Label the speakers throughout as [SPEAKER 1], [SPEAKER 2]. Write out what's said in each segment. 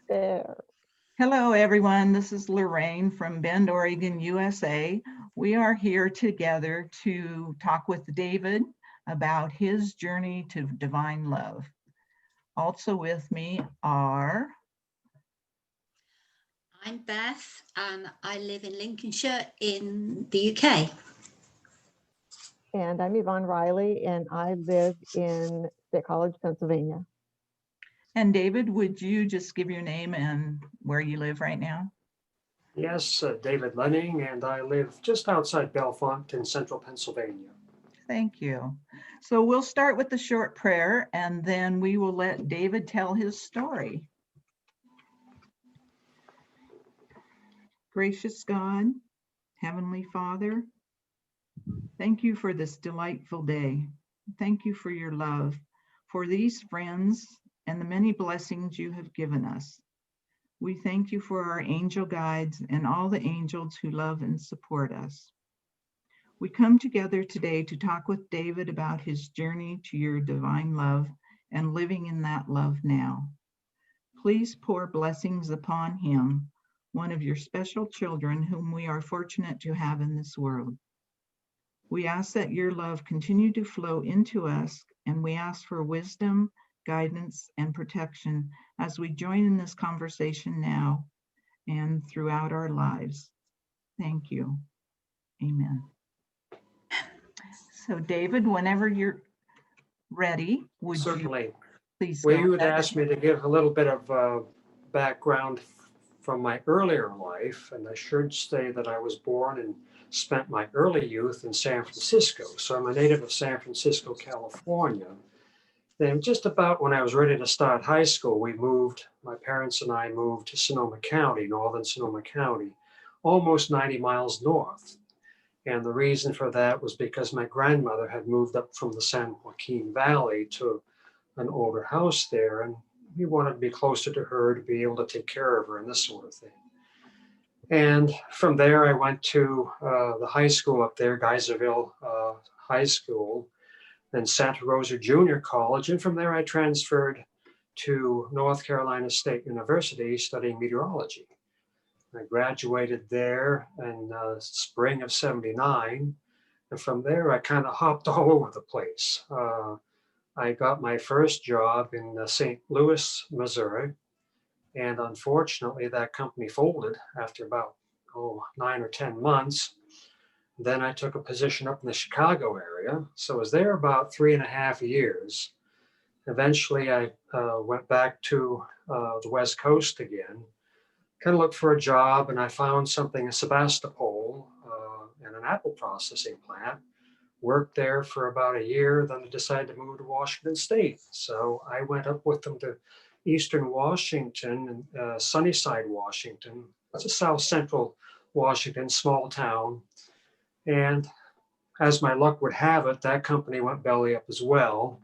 [SPEAKER 1] There.
[SPEAKER 2] Hello, everyone. This is Lorraine from Bend, Oregon, USA. We are here together to talk with David about his journey to divine love. Also with me are...
[SPEAKER 3] I'm Beth and I live in Lincolnshire in the UK.
[SPEAKER 1] And I'm Yvonne Riley, and I live in State College, Pennsylvania.
[SPEAKER 2] And David, would you just give your name and where you live right now?
[SPEAKER 4] Yes, David Lehning, and I live just outside Bellefonte in central Pennsylvania.
[SPEAKER 2] Thank you. So we'll start with the short prayer, and then we will let David tell his story. Gracious God, Heavenly Father, thank you for this delightful day. Thank you for your love, for these friends, and the many blessings you have given us. We thank you for our angel guides and all the angels who love and support us. We come together today to talk with David about his journey to your divine love and living in that love now. Please pour blessings upon him, one of your special children whom we are fortunate to have in this world. We ask that your love continue to flow into us, and we ask for wisdom, guidance, and protection as we join in this conversation now and throughout our lives. Thank you. Amen. So David, whenever you're ready, would
[SPEAKER 4] Certainly.
[SPEAKER 2] you please
[SPEAKER 4] Well,
[SPEAKER 2] go
[SPEAKER 4] you had
[SPEAKER 2] ahead?
[SPEAKER 4] asked me to give a little bit of background from my earlier life, and I should say that I was born and spent my early youth in San Francisco. So I'm a native of San Francisco, California. Then just about when I was ready to start high school, my parents and I moved to Sonoma County, northern Sonoma County, almost 90 miles north. And the reason for that was because my grandmother had moved up from the San Joaquin Valley to an older house there, and we wanted to be closer to her to be able to take care of her and this sort of thing. And from there, I went to the high school up there, Geyserville High School, then Santa Rosa Junior College, and from there I transferred to North Carolina State University studying meteorology. I graduated there in spring of '79, and from there I kind of hopped all over the place. I got my first job in St. Louis, Missouri, and unfortunately that company folded after about 9 or 10 months. Then I took a position up in the Chicago area. So I was there about 3.5 years. Eventually I went back to the West Coast again, kind of looked for a job, and I found something in Sebastopol in an apple processing plant. Worked there for about a year, then I decided to move to Washington State. So I went up with them to Eastern Washington, Sunnyside, Washington. That's a South Central Washington, small town. And as my luck would have it, that company went belly up as well.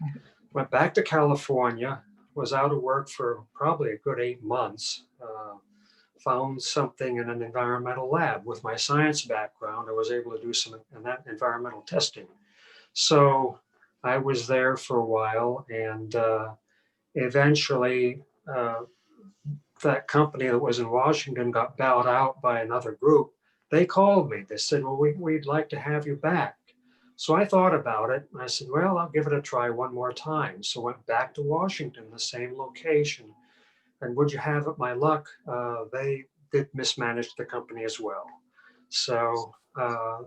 [SPEAKER 4] Went back to California, was out of work for probably a good 8 months. Found something in an environmental lab. With my science background, I was able to do some in that environmental testing. So I was there for a while, and eventually that company that was in Washington got bowed out by another group. They called me. They said, well, we'd like to have you back. So I thought about it. I said, well, I'll give it a try one more time. So went back to Washington, the same location. And would you have it, my luck, they did mismanage the company as well. So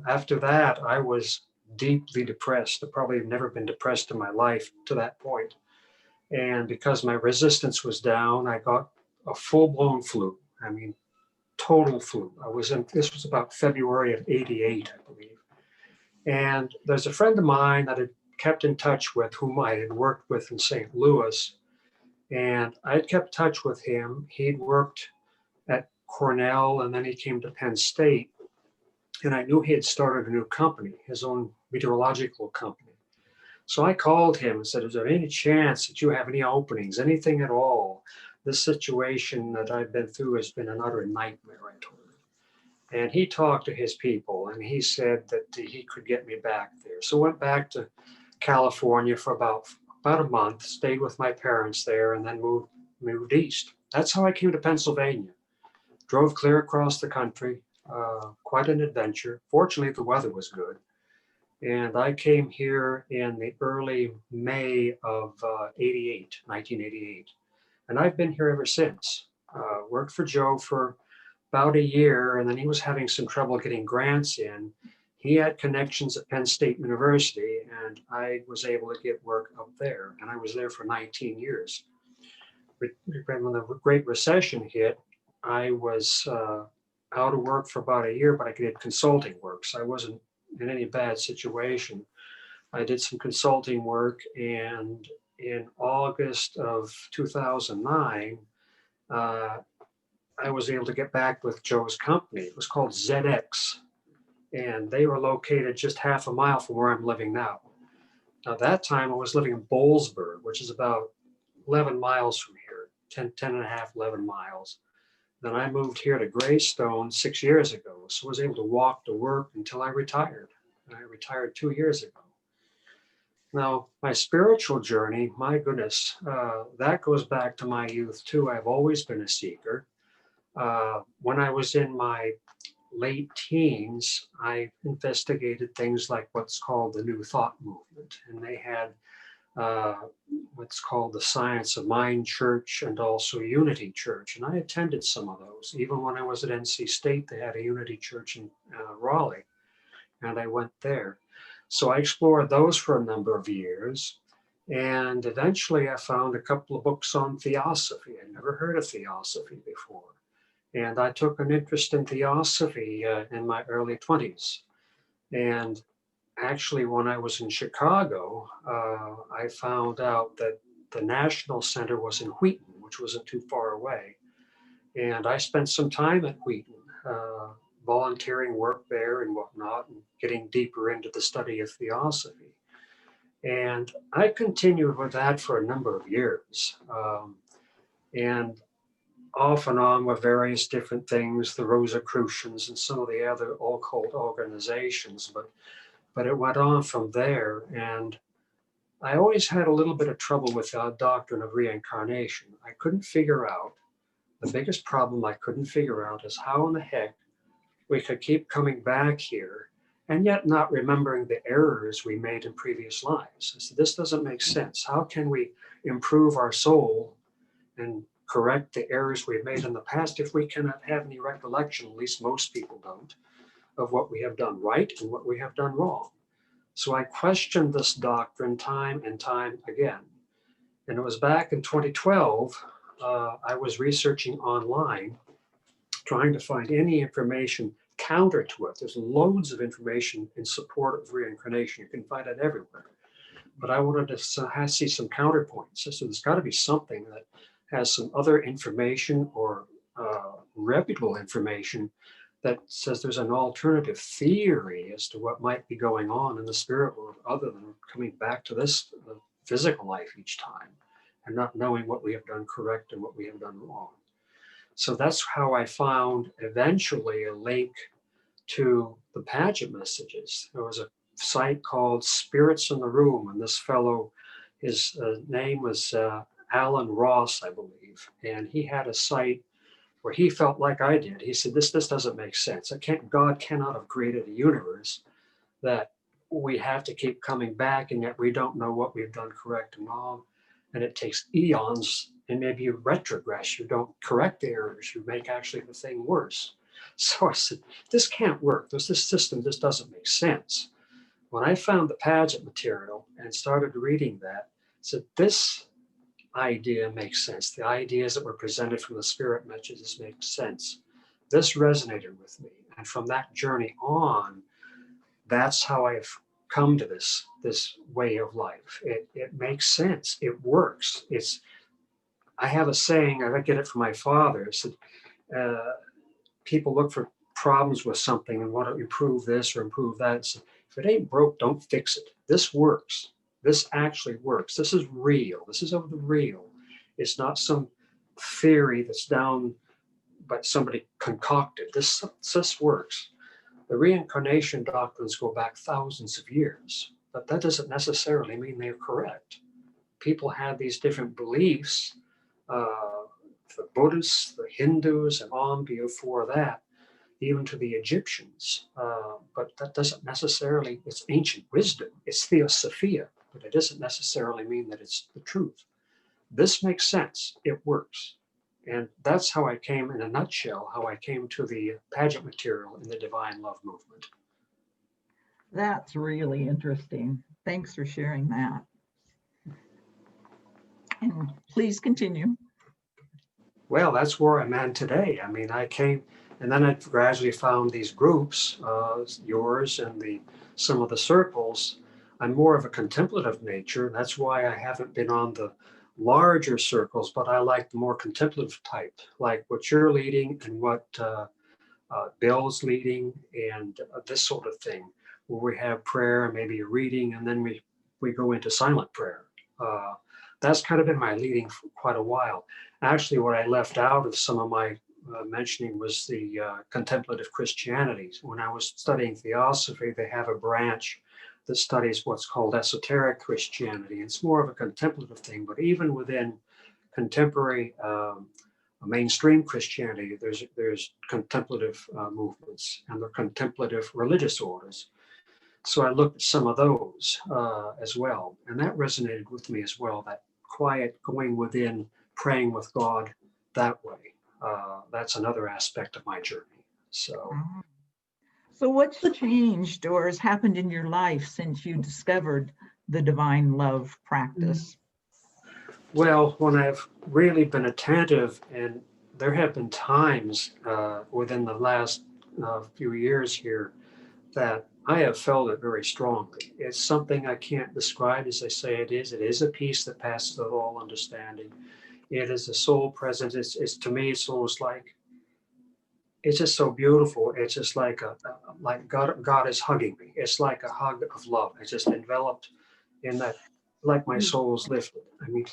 [SPEAKER 4] after that, I was deeply depressed. I've probably never been depressed in my life to that point. And because my resistance was down, I got a full-blown flu. I mean, total flu. This was about February of '88, I believe. And there's a friend of mine that I kept in touch with, whom I had worked with in St. Louis. And I had kept touch with him. He'd worked at Cornell, and then he came to Penn State. And I knew he had started a new company, his own meteorological company. So I called him and said, is there any chance that you have any openings, anything at all? This situation that I've been through has been an utter nightmare, I told him. And he talked to his people, and he said that he could get me back there. So went back to California for about a month, stayed with my parents there, and then moved east. that's how I came to Pennsylvania. Drove clear across the country, quite an adventure. Fortunately, the weather was good. And I came here in the early May of 1988. And I've been here ever since. Worked for Joe for about a year, and then he was having some trouble getting grants in. He had connections at Penn State University, and I was able to get work up there. And I was there for 19 years. When the Great Recession hit, I was out of work for about a year, but I did consulting work, so I wasn't in any bad situation. I did some consulting work, and in August of 2009, I was able to get back with Joe's company. It was called ZX, and they were located just half a mile from where I'm living now. Now, that time I was living in Boalsburg, which is about 11 miles from here, 10 and a half, 11 miles. Then I moved here to Greystone 6 years ago, so I was able to walk to work until I retired. And I retired 2 years ago. Now, my spiritual journey, my goodness, that goes back to my youth too. I've always been a seeker. When I was in my late teens, I investigated things like what's called the New Thought movement. And they had what's called the Science of Mind Church and also Unity Church. And I attended some of those. Even when I was at NC State, they had a Unity Church in Raleigh, and I went there. So I explored those for a number of years. And eventually I found a couple of books on theosophy. I'd never heard of theosophy before. And I took an interest in theosophy in my early 20s. And actually, when I was in Chicago, I found out that the National Center was in Wheaton, which wasn't too far away. And I spent some time at Wheaton, volunteering work there and whatnot, and getting deeper into the study of theosophy. And I continued with that for a number of years. And off and on with various different things, the Rosicrucians and some of the other occult organizations, but it went on from there. And I always had a little bit of trouble with the doctrine of reincarnation. I couldn't figure out, the biggest problem I couldn't figure out is how in the heck we could keep coming back here and yet not remembering the errors we made in previous lives. I said, this doesn't make sense. How can we improve our soul and correct the errors we've made in the past if we cannot have any recollection, at least most people don't, of what we have done right and what we have done wrong? So I questioned this doctrine time and time again. And it was back in 2012, I was researching online, trying to find any information counter to it. There's loads of information in support of reincarnation. You can find it everywhere. But I wanted to see some counterpoints. So there's got to be something that has some other information or reputable information that says there's an alternative theory as to what might be going on in the spirit world other than coming back to this physical life each time and not knowing what we have done correct and what we have done wrong. So that's how I found eventually a link to the Paget messages. There was a site called Spirits in the Room, and this fellow, his name was Alan Ross, I believe, and he had a site where he felt like I did. He said, this doesn't make sense. God cannot have created a universe that we have to keep coming back, and yet we don't know what we've done correct and wrong. And it takes eons, and maybe you retrogress, you don't correct the errors, you make actually the thing worse. So I said, this can't work. This system just doesn't make sense. When I found the Paget material and started reading that, I said, this idea makes sense. The ideas that were presented from the spirit messages make sense. This resonated with me. And from that journey on, that's how I've come to this way of life. It makes sense. It works. I have a saying, I get it from my father. It said, people look for problems with something and want to improve this or improve that. So if it ain't broke, don't fix it. This works. This actually works. This is real. This is of the real. It's not some theory that's down, but somebody concocted. This works. The reincarnation doctrines go back thousands of years, but that doesn't necessarily mean they're correct. People had these different beliefs the Buddhists, the Hindus, and on before that, even to the Egyptians. But that doesn't necessarily, it's ancient wisdom, it's theosophia, but it doesn't necessarily mean that it's the truth. This makes sense, it works. And that's how I came, in a nutshell, how I came to the pageant material in the Divine Love movement.
[SPEAKER 2] That's really interesting. Thanks for sharing that. And please continue.
[SPEAKER 4] Well, that's where I'm at today. I mean, I came, and then I gradually found these groups, yours and some of the circles. I'm more of a contemplative nature. That's why I haven't been on the larger circles, but I like the more contemplative type, like what you're leading and what Bill's leading, and this sort of thing, where we have prayer, maybe a reading, and then we go into silent prayer. That's kind of been my leading for quite a while. Actually, what I left out of some of my mentioning was the contemplative Christianity. When I was studying theosophy, they have a branch that studies what's called esoteric Christianity. It's more of a contemplative thing, but even within contemporary mainstream Christianity, there's contemplative movements, and they're contemplative religious orders. So I looked at some of those as well, and that resonated with me as well, that quiet going within, praying with God that way. That's another aspect of my journey.
[SPEAKER 2] So what's changed or has happened in your life since you discovered the divine love practice?
[SPEAKER 4] Well, when I've really been attentive, and there have been times within the last few years here that I have felt it very strongly. It's something I can't describe as I say it is. It is a peace that passes all understanding. It is a soul presence. It's to me, it's almost like, it's just so beautiful. It's just like like God is hugging me. It's like a hug of love. It's just enveloped in that, like my soul is lifted. I mean,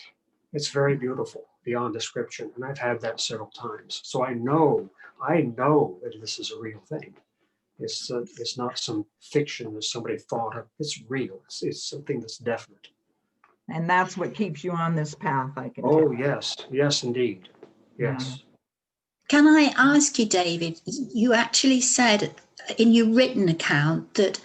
[SPEAKER 4] it's very beautiful beyond description. And I've had that several times. So I know that this is a real thing. It's not some fiction that somebody thought of. It's real. It's something that's definite.
[SPEAKER 2] And that's what keeps you on this path, I can
[SPEAKER 4] Oh,
[SPEAKER 2] tell.
[SPEAKER 4] yes, indeed. Yes.
[SPEAKER 3] Can I ask you, David, you actually said in your written account that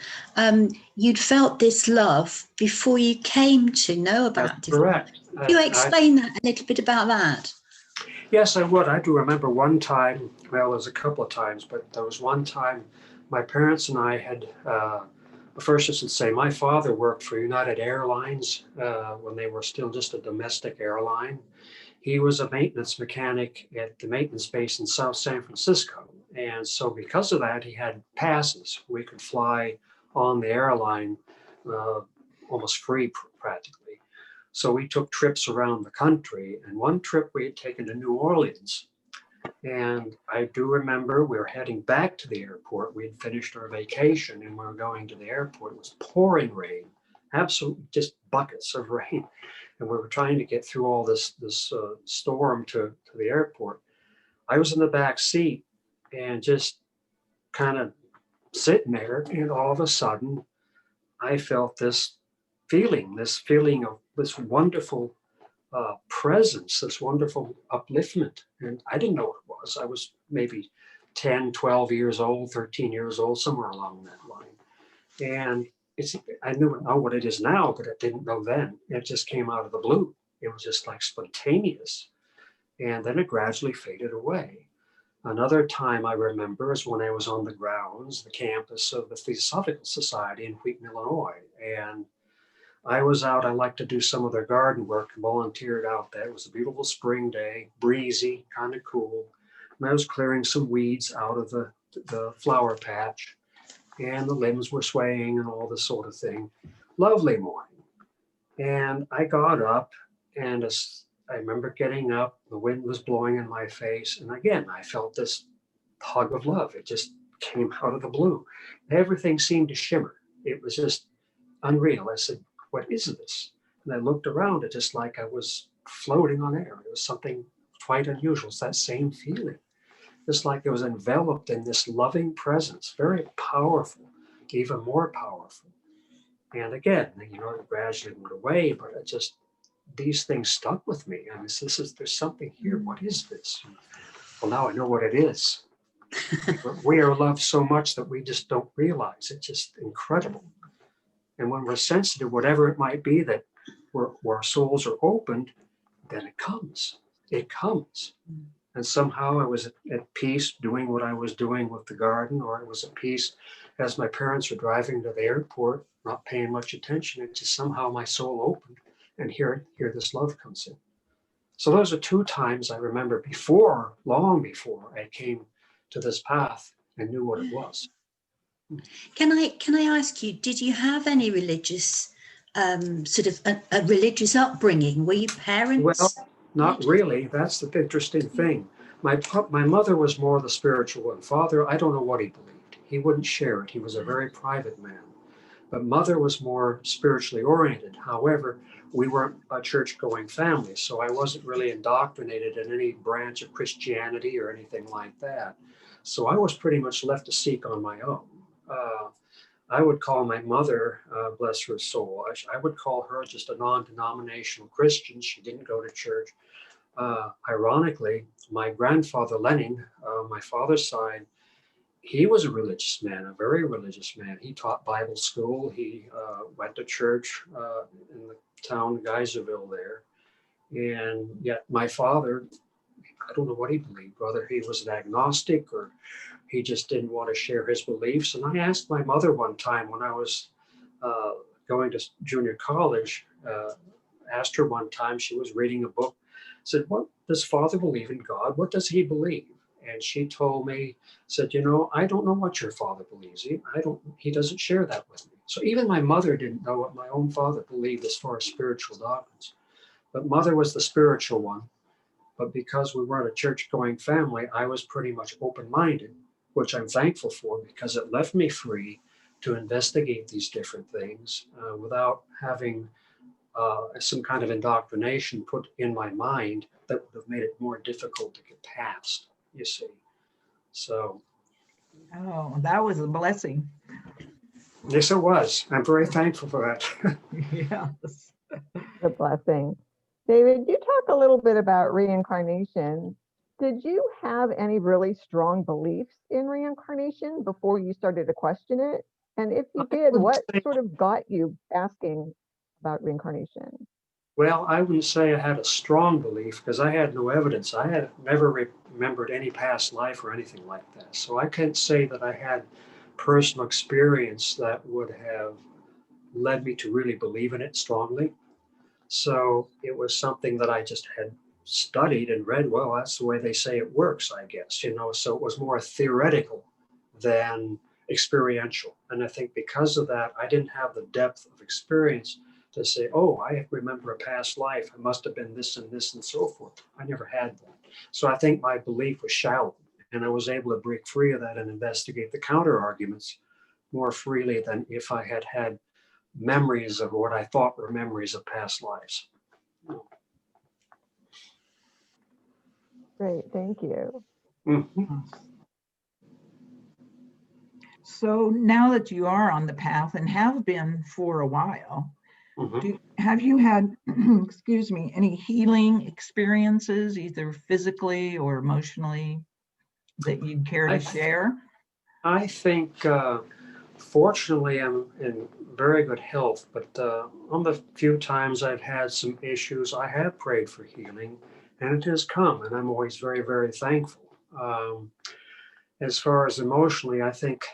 [SPEAKER 3] you'd felt this love before you came to know about
[SPEAKER 4] That's
[SPEAKER 3] it.
[SPEAKER 4] correct.
[SPEAKER 3] Can you explain that a little bit about that?
[SPEAKER 4] Yes, I would. I do remember one time, well, there's a couple of times, but there was one time my parents and I had, first I should say, my father worked for United Airlines when they were still just a domestic airline. He was a maintenance mechanic at the maintenance base in South San Francisco. And so because of that, he had passes. We could fly on the airline almost free practically. So we took trips around the country, and one trip we had taken to New Orleans. And I do remember we were heading back to the airport. We had finished our vacation and we were going to the airport. It was pouring rain, absolutely just buckets of rain. And we were trying to get through all this storm to the airport. I was in the back seat and just kind of sitting there, and all of a sudden I felt this feeling of this wonderful presence, this wonderful upliftment. And I didn't know what it was. I was maybe 10, 12 years old, 13 years old, somewhere along that line. And I knew what it is now, but I didn't know then. It just came out of the blue. It was just like spontaneous. And then it gradually faded away. Another time I remember is when I was on the grounds, the campus of the Theosophical Society in Wheaton, Illinois. And I was out, I like to do some of their garden work, volunteered out there. It was a beautiful spring day, breezy, kind of cool. And I was clearing some weeds out of the flower patch, and the limbs were swaying and all this sort of thing. Lovely morning. And I got up, and I remember getting up, the wind was blowing in my face. And again, I felt this hug of love. It just came out of the blue. Everything seemed to shimmer. It was just unreal. I said, what is this? And I looked around, it just like I was floating on air. It was something quite unusual. It's that same feeling. Just like it was enveloped in this loving presence, very powerful, even more powerful. And again, it gradually went away, but it just these things stuck with me. And there's something here. What is this? Well, now I know what it is. We are loved so much that we just don't realize. It's just incredible. And when we're sensitive, whatever it might be, that where our souls are opened, then it comes. It comes. And somehow I was at peace doing what I was doing with the garden, or I was at peace as my parents were driving to the airport, not paying much attention. It just somehow my soul opened, and here this love comes in. So those are two times I remember before, long before I came to this path and knew what it was.
[SPEAKER 3] Can I ask you, did you have any religious sort of a religious upbringing? Were your parents?
[SPEAKER 4] Well, not really. That's the interesting thing. My mother was more the spiritual one. Father, I don't know what he believed. He wouldn't share it. He was a very private man. But mother was more spiritually oriented. However, we weren't a church-going family, so I wasn't really indoctrinated in any branch of Christianity or anything like that. So I was pretty much left to seek on my own. I would call my mother, bless her soul, I would call her just a non-denominational Christian. She didn't go to church. Ironically, my grandfather Lehning, my father's side, he was a religious man, a very religious man. He taught Bible school. He went to church in the town Geyserville there. And yet my father, I don't know what he believed, whether he was an agnostic or he just didn't want to share his beliefs. And I asked my mother one time when I was going to junior college, asked her one time, she was reading a book, said, "What does Father believe in God? What does he believe?" And she told me, said, "I don't know what your father believes. He doesn't share that with me." So even my mother didn't know what my own father believed as far as spiritual doctrines. But mother was the spiritual one. But because we weren't a church-going family, I was pretty much open-minded, which I'm thankful for because it left me free to investigate these different things without having some kind of indoctrination put in my mind that would have made it more difficult to get past, you see. So.
[SPEAKER 2] Oh, that was a blessing.
[SPEAKER 4] Yes, it was. I'm very thankful for that.
[SPEAKER 2] Yes.
[SPEAKER 1] The blessing. David, you talk a little bit about reincarnation. Did you have any really strong beliefs in reincarnation before you started to question it? And if you did, what sort of got you asking about reincarnation?
[SPEAKER 4] Well, I wouldn't say I had a strong belief because I had no evidence. I had never remembered any past life or anything like that. So I can't say that I had personal experience that would have led me to really believe in it strongly. So it was something that I just had studied and read. Well, that's the way they say it works, I guess, so it was more theoretical than experiential. And I think because of that, I didn't have the depth of experience to say, oh, I remember a past life. It must have been this and this and so forth. I never had that. So I think my belief was shallow, and I was able to break free of that and investigate the counter arguments more freely than if I had had memories of what I thought were memories of past lives.
[SPEAKER 1] Great, thank you.
[SPEAKER 4] Mm-hmm.
[SPEAKER 2] So now that you are on the path and have been for a while,
[SPEAKER 4] Mm-hmm.
[SPEAKER 2] have you had, excuse me, any healing experiences, either physically or emotionally, that you'd care to share?
[SPEAKER 4] I think, fortunately, I'm in very good health, but on the few times I've had some issues, I have prayed for healing, and it has come, and I'm always very, very thankful. As far as emotionally, I think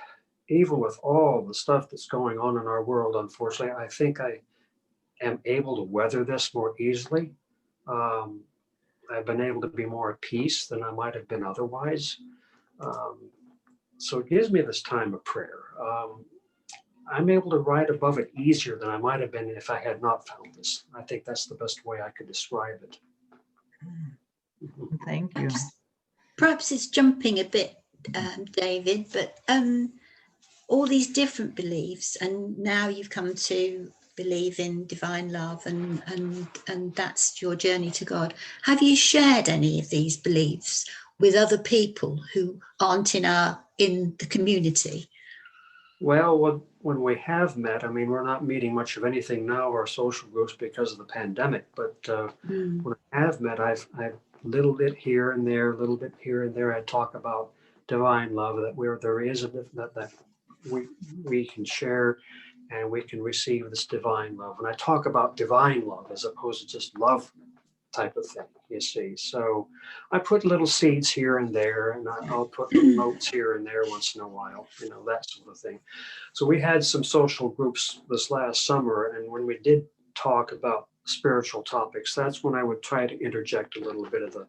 [SPEAKER 4] even with all the stuff that's going on in our world, unfortunately, I think I am able to weather this more easily. I've been able to be more at peace than I might have been otherwise. So it gives me this time of prayer. I'm able to ride above it easier than I might have been if I had not found this. I think that's the best way I could describe it.
[SPEAKER 2] Thank you.
[SPEAKER 3] Perhaps it's jumping a bit, David, but all these different beliefs, and now you've come to believe in divine love, and that's your journey to God. Have you shared any of these beliefs with other people who aren't in the community?
[SPEAKER 4] Well, when we have met, I mean, we're not meeting much of anything now, our social groups, because of the pandemic, but when I have met, I've little bit here and there, a little bit here and there, I talk about divine love, that there is that we can share and we can receive this divine love. And I talk about divine love as opposed to just love type of thing, you see. So I put little seeds here and there, and I'll put little notes here and there once in a while, that sort of thing. So we had some social groups this last summer, and when we did talk about spiritual topics, that's when I would try to interject a little bit of the,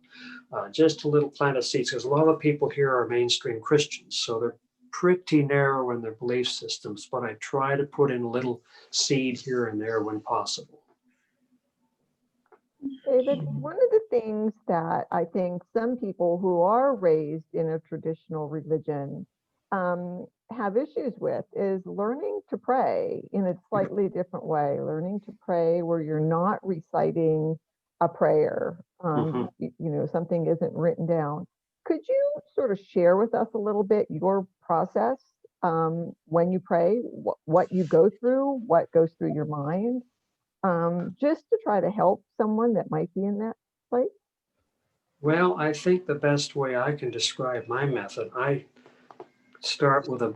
[SPEAKER 4] just a little plant of seeds, because a lot of people here are mainstream Christians, so they're pretty narrow in their belief systems, but I try to put in a little seed here and there when possible.
[SPEAKER 1] David, one of the things that I think some people who are raised in a traditional religion have issues with is learning to pray in a slightly different way, learning to pray where you're not reciting a prayer, something isn't written down. Could you sort of share with us a little bit your process when you pray, what you go through, what goes through your mind? Just to try to help someone that might be in that place?
[SPEAKER 4] Well, I think the best way I can describe my method, I start with a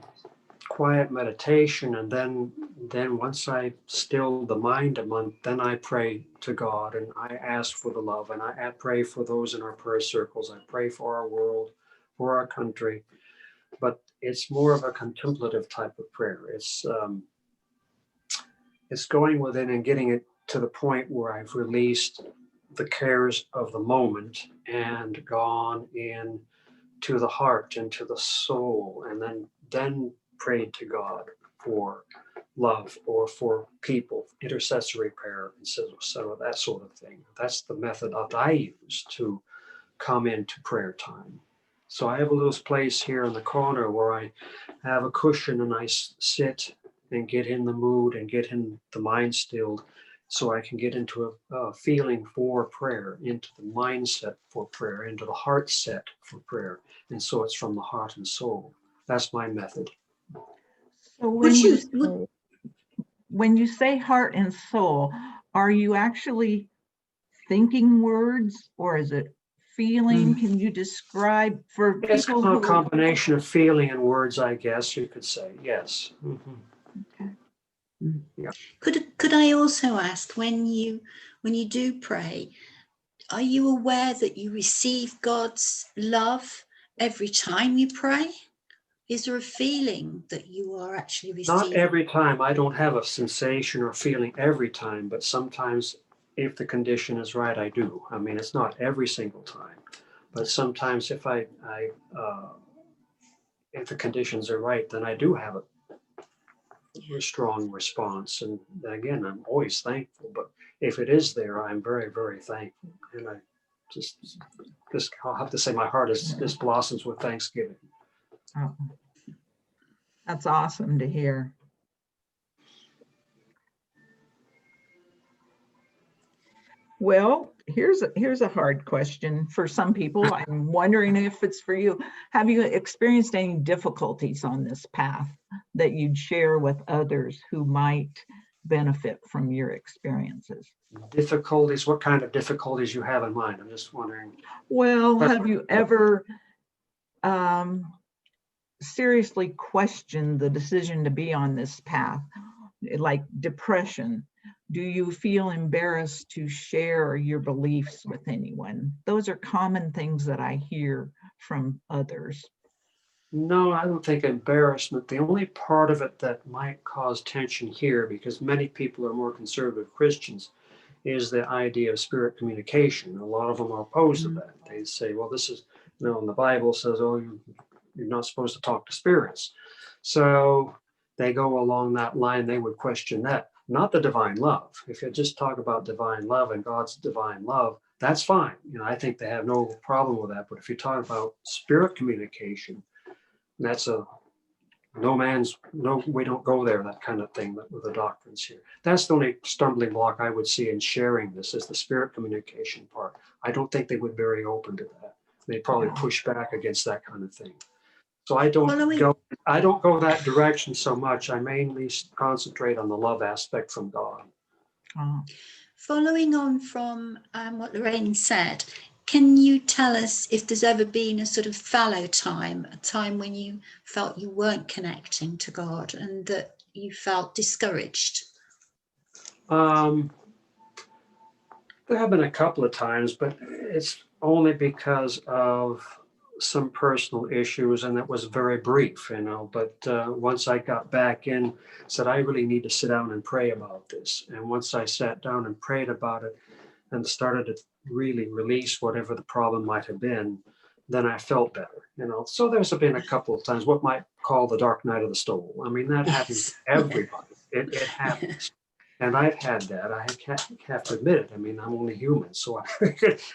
[SPEAKER 4] quiet meditation, and then once I still the mind a month, then I pray to God, and I ask for the love, and I pray for those in our prayer circles. I pray for our world, for our country, but it's more of a contemplative type of prayer. It's going within and getting it to the point where I've released the cares of the moment and gone in to the heart and to the soul, and then prayed to God for love or for people, intercessory prayer, and so that sort of thing. That's the method that I use to come into prayer time. So I have a little place here in the corner where I have a cushion, and I sit and get in the mood and get in the mind stilled, so I can get into a feeling for prayer, into the mindset for prayer, into the heart set for prayer. And so it's from the heart and soul. That's my method.
[SPEAKER 2] So when you say heart and soul, are you actually thinking words, or is it feeling? Can you describe for
[SPEAKER 4] It's
[SPEAKER 2] people
[SPEAKER 4] a
[SPEAKER 2] who...
[SPEAKER 4] combination of feeling and words, I guess you could say. Yes.
[SPEAKER 2] Okay.
[SPEAKER 4] Yeah.
[SPEAKER 3] Could I also ask, when you do pray, are you aware that you receive God's love every time you pray? Is there a feeling that you are actually receiving?
[SPEAKER 4] Not every time. I don't have a sensation or feeling every time, but sometimes if the condition is right, I do. I mean, it's not every single time, but sometimes if if the conditions are right, then I do have a strong response. And again, I'm always thankful, but if it is there, I'm very, very thankful. And I just I'll have to say my heart just blossoms with thanksgiving.
[SPEAKER 2] Oh, that's awesome to hear. Well, here's a hard question for some people. I'm wondering if it's for you. Have you experienced any difficulties on this path that you'd share with others who might benefit from your experiences?
[SPEAKER 4] Difficulties? What kind of difficulties you have in mind? I'm just wondering.
[SPEAKER 2] Well, have you ever seriously questioned the decision to be on this path, like depression? Do you feel embarrassed to share your beliefs with anyone? Those are common things that I hear from others.
[SPEAKER 4] No, I don't think embarrassment. The only part of it that might cause tension here, because many people are more conservative Christians, is the idea of spirit communication. A lot of them are opposed to that. They say, well, this is, and the Bible says, oh, you're not supposed to talk to spirits. So they go along that line. They would question that, not the divine love. If you just talk about divine love and God's divine love, that's fine. I think they have no problem with that. But if you talk about spirit communication, that's we don't go there, that kind of thing with the doctrines here. That's the only stumbling block I would see in sharing this, is the spirit communication part. I don't think they would be very open to that. They'd probably push back against that kind of thing. So I don't
[SPEAKER 3] Following-
[SPEAKER 4] go that direction so much. I mainly concentrate on the love aspect from God.
[SPEAKER 5] Oh,
[SPEAKER 3] Following on from what Lorraine said, can you tell us if there's ever been a sort of fallow time, a time when you felt you weren't connecting to God and that you felt discouraged?
[SPEAKER 4] There have been a couple of times, but it's only because of some personal issues, and it was very brief, but once I got back in, said I really need to sit down and pray about this. And once I sat down and prayed about it and started to really release whatever the problem might have been, then I felt better, So there's been a couple of times, what might call the dark night of the soul. I mean, that happens to everybody. It happens. And I've had that. I have to admit it. I mean, I'm only human, so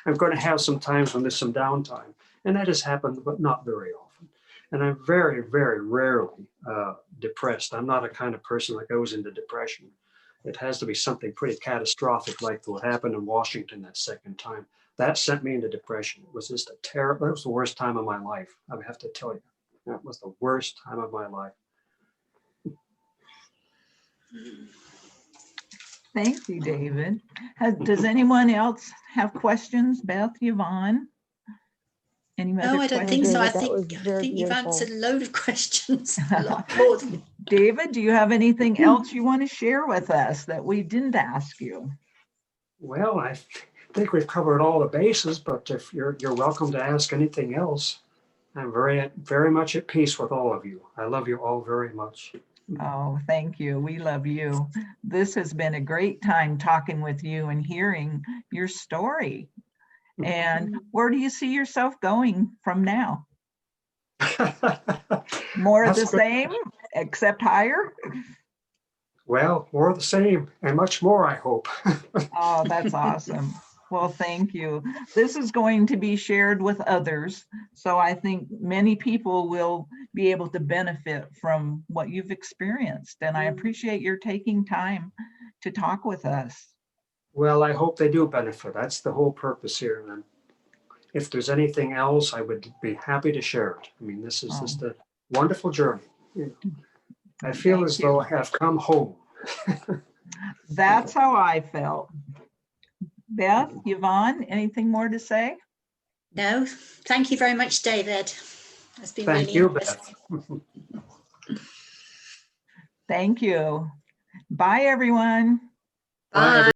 [SPEAKER 4] I'm going to have some times when there's some downtime. And that has happened, but not very often. And I'm very, very rarely depressed. I'm not a kind of person that goes into depression. It has to be something pretty catastrophic, like what happened in Washington that second time. That sent me into depression. It was just that was the worst time of my life. I have to tell you, that was the worst time of my life.
[SPEAKER 5] thank you, David. Does anyone else have questions? Beth, Yvonne? Any other
[SPEAKER 3] No, I don't think so. I
[SPEAKER 1] David, that was
[SPEAKER 3] think
[SPEAKER 1] very
[SPEAKER 3] you've
[SPEAKER 1] beautiful.
[SPEAKER 3] answered a load of questions, a lot more than
[SPEAKER 5] David, do you have anything else you want to share with us that we didn't ask you?
[SPEAKER 4] Well, I think we've covered all the bases, but if you're welcome to ask anything else. I'm very, very much at peace with all of you. I love you all very much.
[SPEAKER 5] Oh, thank you. We love you. This has been a great time talking with you and hearing your story. And where do you see yourself going from now? More of the
[SPEAKER 4] That's good.
[SPEAKER 5] same, except higher?
[SPEAKER 4] Well, more of the same and much more, I hope.
[SPEAKER 5] Oh, that's awesome. Well, thank you. This is going to be shared with others. So I think many people will be able to benefit from what you've experienced. And I appreciate your taking time to talk with us.
[SPEAKER 4] Well, I hope they do benefit. That's the whole purpose here. And if there's anything else, I would be happy to share it. I mean, this is just a wonderful journey. I feel
[SPEAKER 5] Thank
[SPEAKER 4] as though I have come home.
[SPEAKER 5] That's how I felt. Beth, Yvonne, anything more to say?
[SPEAKER 3] no. Thank you very much, David. That's been
[SPEAKER 4] Thank
[SPEAKER 3] really
[SPEAKER 4] you,
[SPEAKER 3] interesting.
[SPEAKER 4] Beth.
[SPEAKER 5] Thank you. Bye, everyone.
[SPEAKER 4] Bye,
[SPEAKER 3] Bye.